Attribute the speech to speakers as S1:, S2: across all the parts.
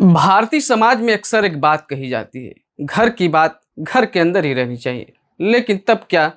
S1: भारतीय समाज में अक्सर एक बात कही जाती है, घर की बात घर के अंदर ही रहनी चाहिए। लेकिन तब क्या,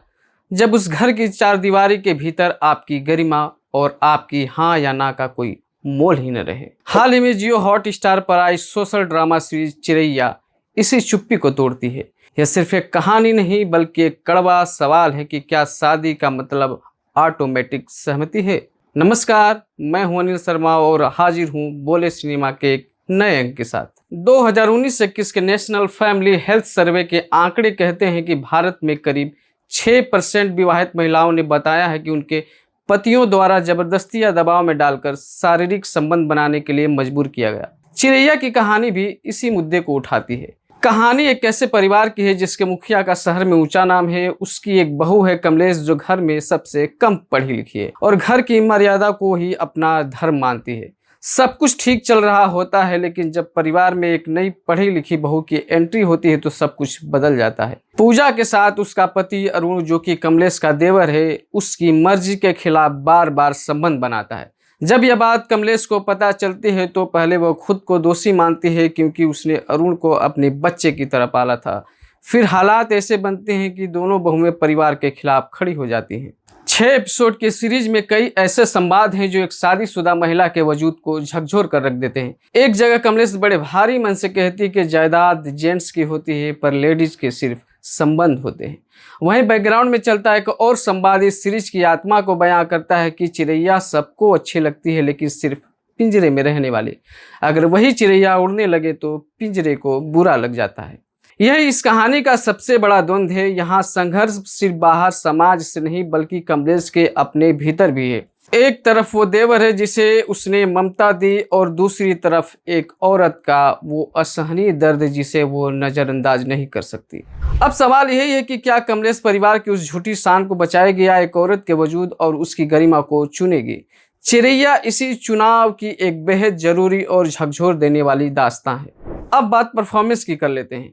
S1: जब उस घर की चारदीवारी के भीतर आपकी गरिमा और आपकी हाँ या ना का कोई मोल ही न रहे। हाल ही में जियो हॉट स्टार पर आई सोशल ड्रामा सीरीज चिरैया इसी चुप्पी को तोड़ती है। यह सिर्फ एक कहानी नहीं बल्कि एक कड़वा सवाल है कि क्या शादी का मतलब ऑटोमेटिक सहमति है। नमस्कार, मैं हूं अनिल शर्मा और हाजिर हूं बोले सिनेमा के एक नए अंक के साथ। 2019-21 के नेशनल फैमिली हेल्थ सर्वे के आंकड़े कहते हैं कि भारत में करीब 6% विवाहित महिलाओं ने बताया है कि उनके पतियों द्वारा जबरदस्ती या दबाव में डालकर शारीरिक संबंध बनाने के लिए मजबूर किया गया। चिरैया की कहानी भी इसी मुद्दे को उठाती है। कहानी एक ऐसे परिवार की है जिसके मुखिया का शहर में ऊंचा नाम है। उसकी एक बहू है कमलेश, जो घर में सबसे कम पढ़ी लिखी है और घर की मर्यादा को ही अपना धर्म मानती है। सब कुछ ठीक चल रहा होता है, लेकिन जब परिवार में एक नई पढ़ी लिखी बहू की एंट्री होती है तो सब कुछ बदल जाता है। पूजा के साथ उसका पति अरुण, जो कि कमलेश का देवर है, उसकी मर्जी के खिलाफ बार बार संबंध बनाता है। जब यह बात कमलेश को पता चलती है तो पहले वह खुद को दोषी मानती है क्योंकि उसने अरुण को अपने बच्चे की तरह पाला था। फिर हालात ऐसे बनते हैं कि दोनों बहुएं परिवार के खिलाफ खड़ी हो जाती हैं। 6 एपिसोड की सीरीज में कई ऐसे संवाद हैं जो एक शादीशुदा महिला के वजूद को झकझोर कर रख देते हैं। एक जगह कमलेश बड़े भारी मन से कहती है कि जायदाद जेंट्स की होती है पर लेडीज के सिर्फ संबंध होते हैं। वहीं बैकग्राउंड में चलता है कि और संवाद इस सीरीज की आत्मा को बयां करता है कि चिरैया सबको अच्छी लगती है लेकिन सिर्फ पिंजरे में रहने वाले। अगर वही चिरैया उड़ने लगे तो पिंजरे को बुरा लग जाता है। यह इस कहानी का सबसे बड़ा द्वंद्व है। यहाँ संघर्ष सिर्फ बाहर समाज से नहीं बल्कि कमलेश के अपने भीतर भी है। एक तरफ वो देवर है जिसे उसने ममता दी और दूसरी तरफ एक औरत का वो असहनीय दर्द जिसे वो नज़रअंदाज नहीं कर सकती। अब सवाल यही है कि क्या कमलेश परिवार की उस झूठी शान को बचाएगी या एक औरत के वजूद और उसकी गरिमा को चुनेगी। चिरैया इसी चुनाव की एक बेहद जरूरी और झकझोर देने वाली दास्तां है। अब बात परफॉर्मेंस की कर लेते हैं।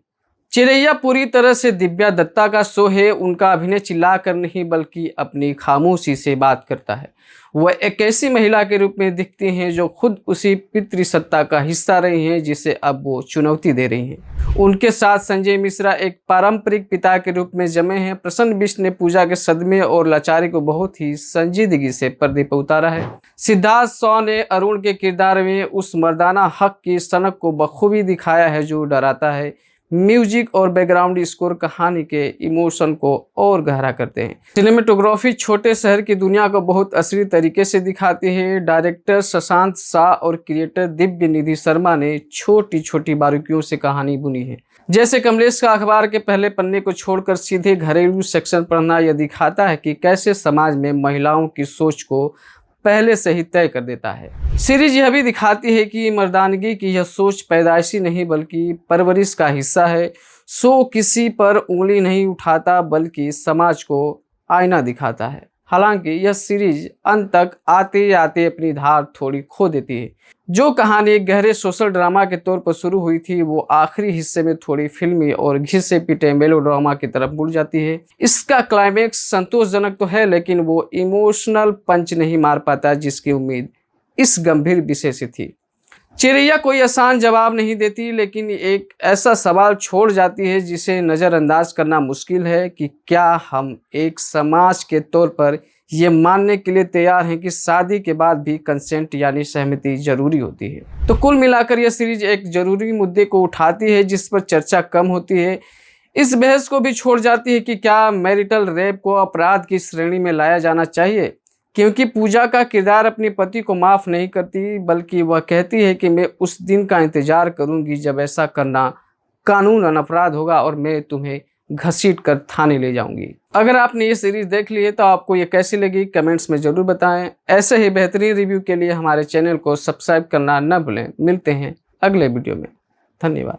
S1: चिरैया पूरी तरह से दिव्या दत्ता का शो है। उनका अभिनय चिल्ला कर नहीं बल्कि अपनी खामोशी से बात करता है। वह एक ऐसी महिला के रूप में दिखती हैं जो खुद उसी पितृसत्ता का हिस्सा रही हैं जिसे अब वो चुनौती दे रही हैं। उनके साथ संजय मिश्रा एक पारंपरिक पिता के रूप में जमे हैं। प्रसन्न बिष्ट ने पूजा के सदमे और लाचारी को बहुत ही संजीदगी से पर्दे पर उतारा है। सिद्धार्थ शॉ ने अरुण के किरदार में उस मर्दाना हक की सनक को बखूबी दिखाया है जो डराता है। म्यूजिक और बैकग्राउंड स्कोर कहानी के इमोशन को और गहरा करते हैं। सिनेमेटोग्राफी छोटे शहर की दुनिया को बहुत असली तरीके से दिखाती है। डायरेक्टर शशांत शाह और क्रिएटर दिव्य निधि शर्मा ने छोटी छोटी बारीकियों से कहानी बुनी है। जैसे कमलेश का अखबार के पहले पन्ने को छोड़कर सीधे घरेलू सेक्शन पढ़ना यह दिखाता है कि कैसे समाज में महिलाओं की सोच को पहले से ही तय कर देता है। सीरीज यह भी दिखाती है कि मर्दानगी की यह सोच पैदाइशी नहीं बल्कि परवरिश का हिस्सा है। सो किसी पर उंगली नहीं उठाता बल्कि समाज को आईना दिखाता है। हालांकि यह सीरीज अंत तक आते आते अपनी धार थोड़ी खो देती है। जो कहानी एक गहरे सोशल ड्रामा के तौर पर शुरू हुई थी वो आखिरी हिस्से में थोड़ी फिल्मी और घिसे पिटे मेलोड्रामा की तरफ मुड़ जाती है। इसका क्लाइमेक्स संतोषजनक तो है लेकिन वो इमोशनल पंच नहीं मार पाता जिसकी उम्मीद इस गंभीर विषय से थी। चिरैया कोई आसान जवाब नहीं देती लेकिन एक ऐसा सवाल छोड़ जाती है जिसे नज़रअंदाज करना मुश्किल है कि क्या हम एक समाज के तौर पर ये मानने के लिए तैयार हैं कि शादी के बाद भी कंसेंट यानी सहमति जरूरी होती है। तो कुल मिलाकर यह सीरीज एक जरूरी मुद्दे को उठाती है जिस पर चर्चा कम होती है। इस बहस को भी छोड़ जाती है कि क्या मैरिटल रेप को अपराध की श्रेणी में लाया जाना चाहिए, क्योंकि पूजा का किरदार अपने पति को माफ़ नहीं करती बल्कि वह कहती है कि मैं उस दिन का इंतजार करूंगी जब ऐसा करना कानूनन अपराध होगा और मैं तुम्हें घसीट कर थाने ले जाऊंगी। अगर आपने ये सीरीज देख ली है तो आपको ये कैसी लगी कमेंट्स में ज़रूर बताएं। ऐसे ही बेहतरीन रिव्यू के लिए हमारे चैनल को सब्सक्राइब करना न भूलें। मिलते हैं अगले वीडियो में। धन्यवाद।